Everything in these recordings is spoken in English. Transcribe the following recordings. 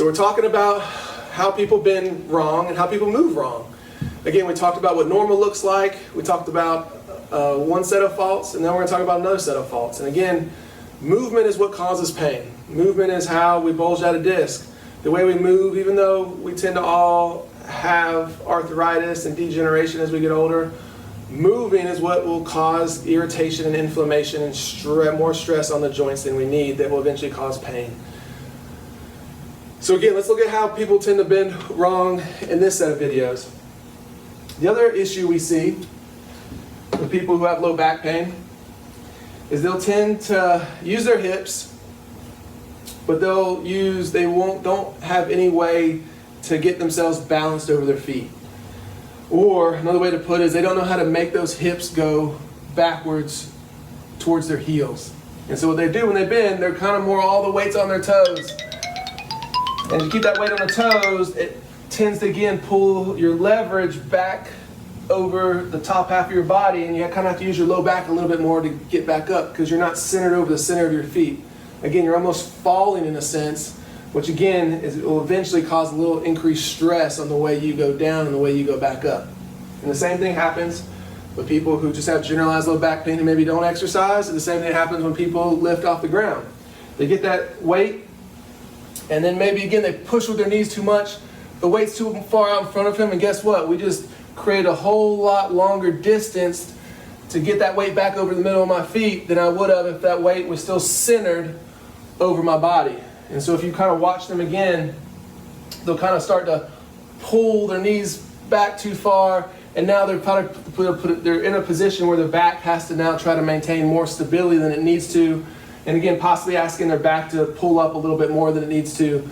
So we're talking about how people bend wrong and how people move wrong. Again, we talked about what normal looks like. We talked about one set of faults, and then we're going to talk about another set of faults. And again, movement is what causes pain. Movement is how we bulge out a disc. The way we move, even though we tend to all have arthritis and degeneration as we get older, moving is what will cause irritation and inflammation and more stress on the joints than we need that will eventually cause pain. So again, let's look at how people tend to bend wrong in this set of videos. The other issue we see with people who have low back pain is they'll tend to use their hips, but don't have any way to get themselves balanced over their feet. Or another way to put it is they don't know how to make those hips go backwards towards their heels. And so what they do when they bend, they're kind of more all the weight's on their toes. And to keep that weight on the toes, it tends to again pull your leverage back over the top half of your body, and you kind of have to use your low back a little bit more to get back up because you're not centered over the center of your feet. Again, you're almost falling in a sense, which again will eventually cause a little increased stress on the way you go down and the way you go back up. And the same thing happens with people who just have generalized low back pain and maybe don't exercise, and the same thing happens when people lift off the ground. They get that weight, and then maybe again they push with their knees too much, the weight's too far out in front of him, and guess what? We just create a whole lot longer distance to get that weight back over the middle of my feet than I would have if that weight was still centered over my body. And so if you kind of watch them again, they'll kind of start to pull their knees back too far, and now they're in a position where their back has to now try to maintain more stability than it needs to, and again possibly asking their back to pull up a little bit more than it needs to,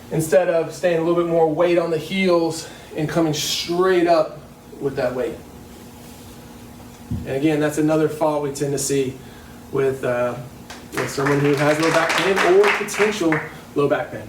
instead of staying a little bit more weight on the heels and coming straight up with that weight. And again, that's another fault we tend to see with someone who has low back pain or potential low back pain.